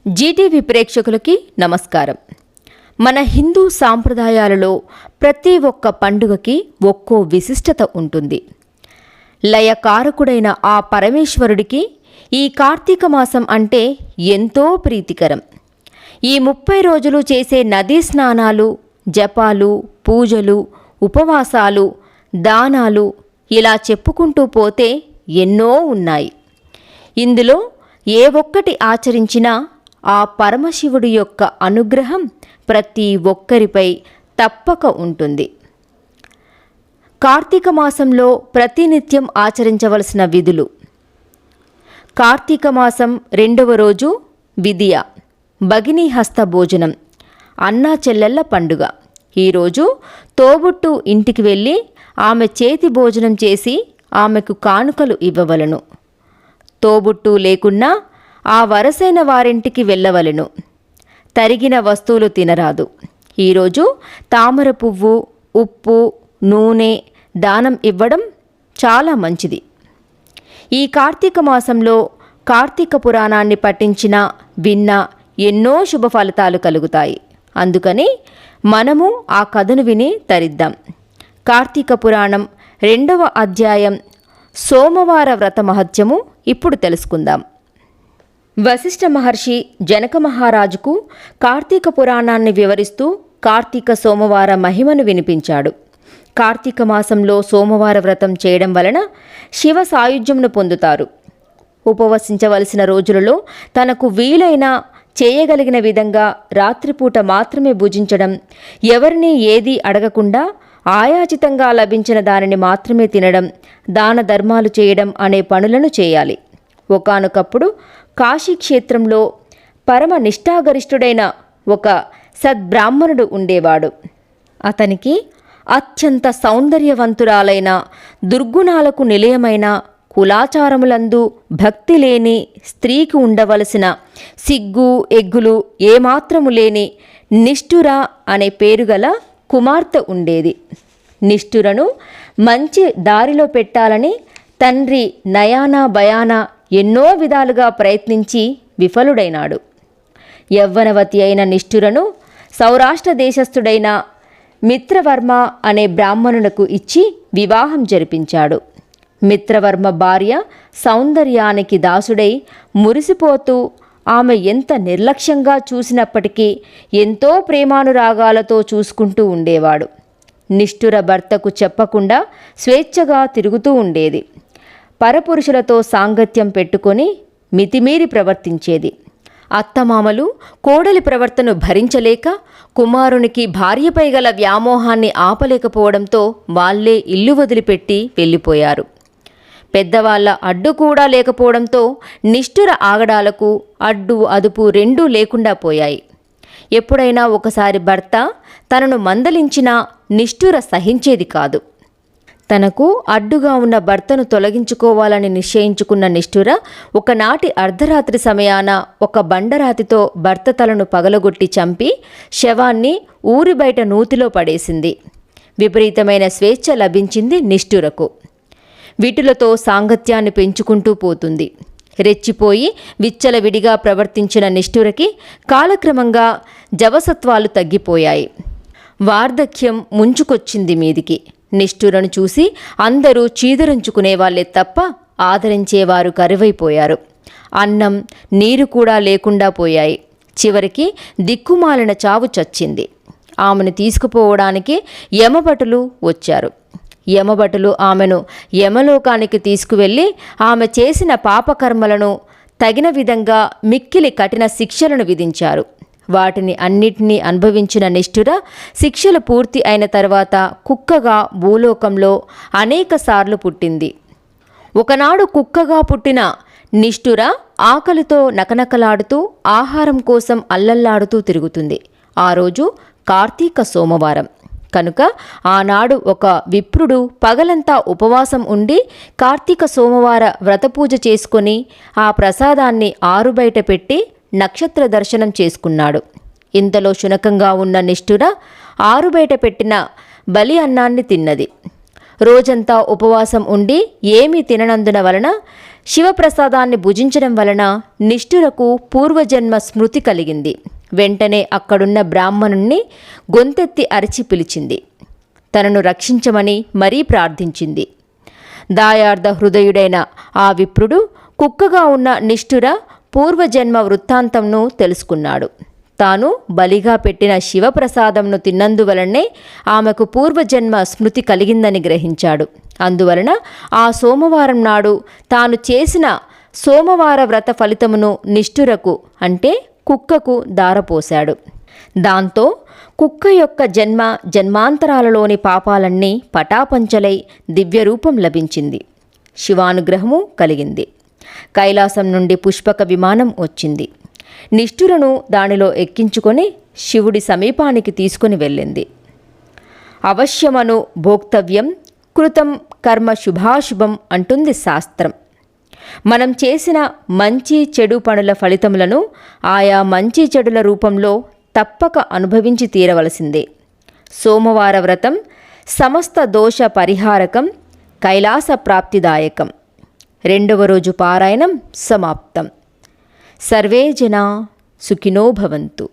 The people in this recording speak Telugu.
జీటీవీ ప్రేక్షకులకి నమస్కారం. మన హిందూ సాంప్రదాయాలలో ప్రతి ఒక్క పండుగకి ఒక్కో విశిష్టత ఉంటుంది. లయకారకుడైన ఆ పరమేశ్వరుడికి ఈ కార్తీక మాసం అంటే ఎంతో ప్రీతికరం. ఈ 30 రోజులు చేసే నదీ స్నానాలు, జపాలు, పూజలు, ఉపవాసాలు, దానాలు ఇలా చెప్పుకుంటూ పోతే ఎన్నో ఉన్నాయి. ఇందులో ఏ ఒక్కటి ఆచరించినా ఆ పరమశివుడి యొక్క అనుగ్రహం ప్రతి ఒక్కరిపై తప్పక ఉంటుంది. కార్తీక మాసంలో ప్రతినిత్యం ఆచరించవలసిన విధులు. కార్తీక మాసం 2వ రోజు విదియ, భగినీ హస్త భోజనం, అన్నా చెల్లెళ్ళ పండుగ. ఈరోజు తోబుట్టు ఇంటికి వెళ్ళి ఆమె చేతి భోజనం చేసి ఆమెకు కానుకలు ఇవ్వవలను. తోబుట్టు లేకున్నా ఆ వరసైన వారింటికి వెళ్ళవలెను. తరిగిన వస్తువులు తినరాదు. ఈరోజు తామర పువ్వు, ఉప్పు, నూనె దానం ఇవ్వడం చాలా మంచిది. ఈ కార్తీక మాసంలో కార్తీక పురాణాన్ని పఠించిన, విన్నా ఎన్నో శుభ ఫలితాలు కలుగుతాయి. అందుకని మనము ఆ కథను విని తరిద్దాం. కార్తీక పురాణం 2వ అధ్యాయం సోమవార వ్రత మహత్యము ఇప్పుడు తెలుసుకుందాం. వశిష్ఠ మహర్షి జనక మహారాజుకు కార్తీక పురాణాన్ని వివరిస్తూ కార్తీక సోమవార మహిమను వినిపించాడు. కార్తీక మాసంలో సోమవార వ్రతం చేయడం వలన శివ సాయుధ్యమును పొందుతారు. ఉపవసించవలసిన రోజులలో తనకు వీలైన చేయగలిగిన విధంగా రాత్రిపూట మాత్రమే భుజించడం, ఎవరినీ ఏదీ అడగకుండా ఆయాచితంగా లభించిన దానిని మాత్రమే తినడం, దాన ధర్మాలు చేయడం అనే పనులను చేయాలి. ఒకానొకప్పుడు కాశీక్షేత్రంలో పరమ నిష్ఠాగరిష్ఠుడైన ఒక సద్బ్రాహ్మణుడు ఉండేవాడు. అతనికి అత్యంత సౌందర్యవంతురాలైన, దుర్గుణాలకు నిలయమైన, కులాచారములందు భక్తి లేని, స్త్రీకి ఉండవలసిన సిగ్గు ఎగ్గులు ఏమాత్రము లేని నిష్ఠుర అనే పేరుగల కుమార్తె ఉండేది. నిష్ఠురను మంచి దారిలో పెట్టాలని తండ్రి నయానా భయానా ఎన్నో విధాలుగా ప్రయత్నించి విఫలుడైనాడు. యవ్వనవతి అయిన నిష్ఠురను సౌరాష్ట్ర దేశస్థుడైన మిత్రవర్మ అనే బ్రాహ్మణునకు ఇచ్చి వివాహం జరిపించాడు. మిత్రవర్మ భార్య సౌందర్యానికి దాసుడై మురిసిపోతూ ఆమె ఎంత నిర్లక్ష్యంగా చూసినప్పటికీ ఎంతో ప్రేమానురాగాలతో చూసుకుంటూ ఉండేవాడు. నిష్ఠుర భర్తకు చెప్పకుండా స్వేచ్ఛగా తిరుగుతూ ఉండేది. పరపురుషులతో సాంగత్యం పెట్టుకొని మితిమీరి ప్రవర్తించేది. అత్తమామలు కోడలి ప్రవర్తనను భరించలేక కుమారునికి భార్యపై గల వ్యామోహాన్ని ఆపలేకపోవడంతో వాళ్లే ఇల్లు వదిలిపెట్టి వెళ్ళిపోయారు. పెద్దవాళ్ల అడ్డు కూడా లేకపోవడంతో నిష్ఠుర ఆగడాలకు అడ్డు అదుపు రెండూ లేకుండా పోయాయి. ఎప్పుడైనా ఒకసారి భర్త తనను మందలించినా నిష్ఠుర సహించేది కాదు. తనకు అడ్డుగా ఉన్న భర్తను తొలగించుకోవాలని నిశ్చయించుకున్న నిష్ఠుర ఒకనాటి అర్ధరాత్రి సమయాన ఒక బండరాతితో భర్త తలను పగలగొట్టి చంపి శవాన్ని ఊరి బయట నూతిలో పడేసింది. విపరీతమైన స్వేచ్ఛ లభించింది నిష్ఠురకు. వీటులతో సాంగత్యాన్ని పెంచుకుంటూ పోతుంది. రెచ్చిపోయి విచ్చలవిడిగా ప్రవర్తించిన నిష్ఠురకి కాలక్రమంగా జవసత్వాలు తగ్గిపోయాయి. వార్ధక్యం ముంచుకొచ్చింది మీదికి. నిష్ఠురను చూసి అందరూ చీదరించుకునేవాళ్లే తప్ప ఆదరించేవారు కరువైపోయారు. అన్నం నీరు కూడా లేకుండా పోయాయి. చివరికి దిక్కుమాలిన చావు చచ్చింది. ఆమెను తీసుకుపోవడానికి యమభటులు వచ్చారు. యమభటులు ఆమెను యమలోకానికి తీసుకువెళ్ళి ఆమె చేసిన పాపకర్మలను తగిన విధంగా మిక్కిలి కఠిన శిక్షలను విధించారు. వాటిని అన్నిటినీ అనుభవించిన నిష్ఠుర శిక్షలు పూర్తి అయిన తర్వాత కుక్కగా భూలోకంలో అనేకసార్లు పుట్టింది. ఒకనాడు కుక్కగా పుట్టిన నిష్ఠుర ఆకలితో నకనకలాడుతూ ఆహారం కోసం అల్లల్లాడుతూ తిరుగుతుంది. ఆ రోజు కార్తీక సోమవారం కనుక ఆనాడు ఒక విప్రుడు పగలంతా ఉపవాసం ఉండి కార్తీక సోమవార వ్రతపూజ చేసుకొని ఆ ప్రసాదాన్ని ఆరుబయట పెట్టి నక్షత్ర దర్శనం చేసుకున్నాడు. ఇంతలో శునకంగా ఉన్న నిష్ఠుర ఆరుబయట పెట్టిన బలి అన్నాన్ని తిన్నది. రోజంతా ఉపవాసం ఉండి ఏమీ తిననందున వలన శివప్రసాదాన్ని భుజించడం వలన నిష్ఠురకు పూర్వజన్మ స్మృతి కలిగింది. వెంటనే అక్కడున్న బ్రాహ్మణుణ్ణి గొంతెత్తి అరిచి పిలిచింది. తనను రక్షించమని మరీ ప్రార్థించింది. దాయార్థ హృదయుడైన ఆ విప్రుడు కుక్కగా ఉన్న నిష్ఠుర పూర్వజన్మ వృత్తాంతంను తెలుసుకున్నాడు. తాను బలిగా పెట్టిన శివప్రసాదంను తిన్నందువలనే ఆమెకు పూర్వజన్మ స్మృతి కలిగిందని గ్రహించాడు. అందువలన ఆ సోమవారం నాడు తాను చేసిన సోమవార వ్రత ఫలితమును నిష్ఠురకు అంటే కుక్కకు దారపోశాడు. దాంతో కుక్క యొక్క జన్మాంతరాలలోని పాపాలన్నీ పటాపంచలై దివ్యరూపం లభించింది. శివానుగ్రహము కలిగింది. కైలాసం నుండి పుష్పక విమానం వచ్చింది. నిష్ఠురను దానిలో ఎక్కించుకొని శివుడి సమీపానికి తీసుకుని వెళ్ళింది. అవశ్యమను భోక్తవ్యం కృతం కర్మ శుభాశుభం అంటుంది శాస్త్రం. మనం చేసిన మంచి చెడు పనుల ఫలితములను ఆయా మంచి చెడుల రూపంలో తప్పక అనుభవించి తీరవలసిందే. సోమవార వ్రతం సమస్త దోష పరిహారకం, కైలాస ప్రాప్తిదాయకం. 2వ రోజు పారాయణం సమాప్తం. సర్వే జనా సుఖినో భవంతు.